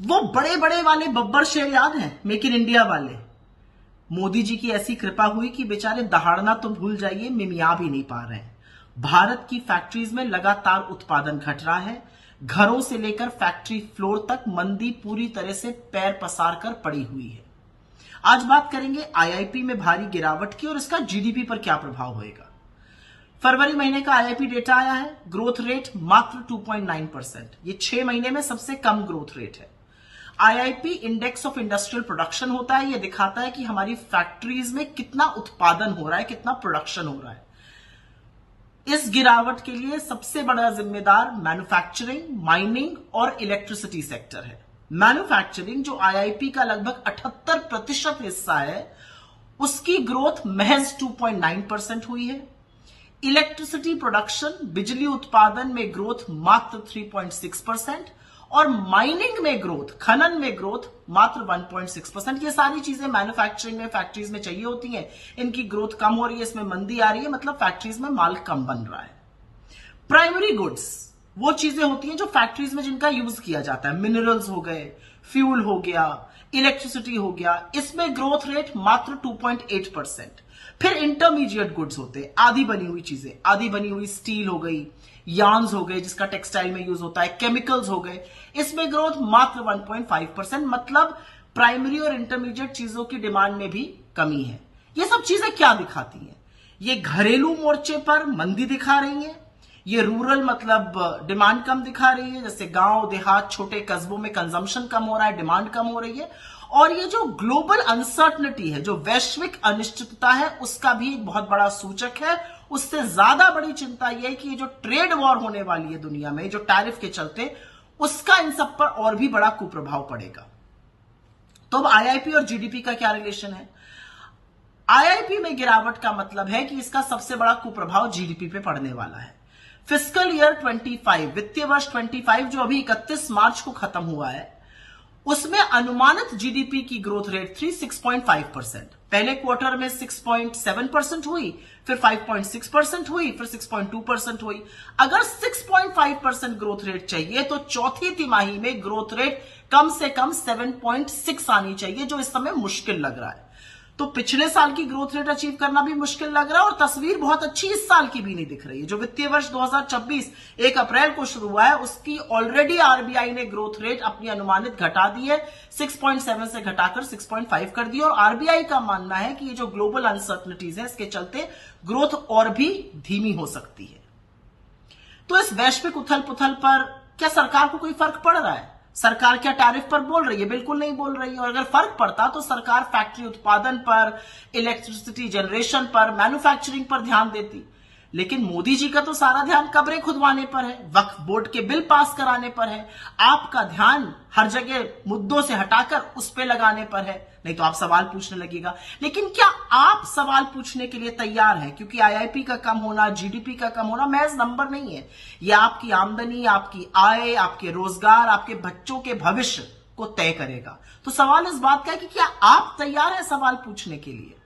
वो बड़े बड़े वाले बब्बर शेर याद हैं, मेक इन इंडिया वाले। मोदी जी की ऐसी कृपा हुई कि बेचारे दहाड़ना तो भूल जाइए, मिमिया भी नहीं पा रहे हैं। भारत की फैक्ट्रीज में लगातार उत्पादन घट रहा है। घरों से लेकर फैक्ट्री फ्लोर तक मंदी पूरी तरह से पैर पसार कर पड़ी हुई है। आज बात करेंगे आईआईपी में भारी गिरावट की और इसका जीडीपी पर क्या प्रभाव होगा। फरवरी महीने का आईआईपी डेटा आया है, ग्रोथ रेट मात्र 2.9%। ये 6 महीने में सबसे कम ग्रोथ रेट है। IIP index of industrial production होता है, ये दिखाता है कि हमारी फैक्ट्रीज में कितना उत्पादन हो रहा है, कितना प्रोडक्शन हो रहा है। इस गिरावट के लिए सबसे बड़ा जिम्मेदार मैन्युफैक्चरिंग, माइनिंग और इलेक्ट्रिसिटी सेक्टर है। मैन्युफैक्चरिंग जो आईआईपी का लगभग 78% हिस्सा है, उसकी ग्रोथ महज 2.9% हुई है। इलेक्ट्रिसिटी प्रोडक्शन, बिजली उत्पादन में ग्रोथ मात्र 3.6% और माइनिंग में ग्रोथ, खनन में ग्रोथ मात्र 1.6%। ये सारी चीजें मैन्युफैक्चरिंग में, फैक्ट्रीज में चाहिए होती हैं। इनकी ग्रोथ कम हो रही है, इसमें मंदी आ रही है, मतलब फैक्ट्रीज में माल कम बन रहा है। प्राइमरी गुड्स वो चीजें होती हैं जो फैक्ट्रीज में जिनका यूज किया जाता है, मिनरल्स हो गए, फ्यूल हो गया, इलेक्ट्रिसिटी हो गया, इसमें ग्रोथ रेट मात्र 2.8%। फिर इंटरमीडिएट गुड्स होते हैं, आधी बनी हुई चीजें, आधी बनी हुई स्टील हो गई, यार्न्स हो गए जिसका टेक्सटाइल में यूज होता है, केमिकल्स हो गए, इसमें ग्रोथ मात्र 1.5%। मतलब प्राइमरी और इंटरमीडिएट चीजों की डिमांड में भी कमी है। ये सब चीजें क्या दिखाती हैं? ये घरेलू मोर्चे पर मंदी दिखा रही है, ये रूरल मतलब डिमांड कम दिखा रही है, जैसे गांव देहात छोटे कस्बों में कंजम्पशन कम हो रहा है, डिमांड कम हो रही है। और ये जो ग्लोबल अनसर्टनिटी है, जो वैश्विक अनिश्चितता है, उसका भी एक बहुत बड़ा सूचक है। उससे ज्यादा बड़ी चिंता यह है कि ये जो ट्रेड वॉर होने वाली है दुनिया में, जो टैरिफ के चलते, उसका इन सब पर और भी बड़ा कुप्रभाव पड़ेगा। तो अब आईआईपी और जीडीपी का क्या रिलेशन है? आईआईपी में गिरावट का मतलब है कि इसका सबसे बड़ा कुप्रभाव जीडीपी पे पड़ने वाला है। फिस्कल ईयर 25, वित्तीय वर्ष 25 जो अभी 31 मार्च को खत्म हुआ है, उसमें अनुमानित जीडीपी की ग्रोथ रेट थी 6.5%। पहले क्वार्टर में 6.7% हुई, फिर 5.6% हुई, फिर 6.2% हुई। अगर 6.5% ग्रोथ रेट चाहिए तो चौथी तिमाही में ग्रोथ रेट कम से कम 7.6 आनी चाहिए, जो इस समय मुश्किल लग रहा है। तो पिछले साल की ग्रोथ रेट अचीव करना भी मुश्किल लग रहा है और तस्वीर बहुत अच्छी इस साल की भी नहीं दिख रही है। जो वित्तीय वर्ष 2026 1 अप्रैल को शुरू हुआ है, उसकी ऑलरेडी आरबीआई ने ग्रोथ रेट अपनी अनुमानित घटा दी है, 6.7 से घटाकर 6.5 कर दी। और आरबीआई का मानना है कि ये जो ग्लोबल अनसर्टनिटीज है, इसके चलते ग्रोथ और भी धीमी हो सकती है। तो इस वैश्विक उथल पुथल पर क्या सरकार को कोई फर्क पड़ रहा है? सरकार क्या टैरिफ पर बोल रही है? बिल्कुल नहीं बोल रही है। और अगर फर्क पड़ता तो सरकार फैक्ट्री उत्पादन पर, इलेक्ट्रिसिटी जनरेशन पर, मैन्युफैक्चरिंग पर ध्यान देती। लेकिन मोदी जी का तो सारा ध्यान कब्रें खुदवाने पर है, वक्फ बोर्ड के बिल पास कराने पर है। आपका ध्यान हर जगह मुद्दों से हटाकर उस पे लगाने पर है, नहीं तो आप सवाल पूछने लगेगा। लेकिन क्या आप सवाल पूछने के लिए तैयार हैं? क्योंकि आईआईपी का कम होना, जीडीपी का कम होना महज नंबर नहीं है। यह आपकी आमदनी, आपकी आय, आपके रोजगार, आपके बच्चों के भविष्य को तय करेगा। तो सवाल इस बात का है कि क्या आप तैयार हैं सवाल पूछने के लिए?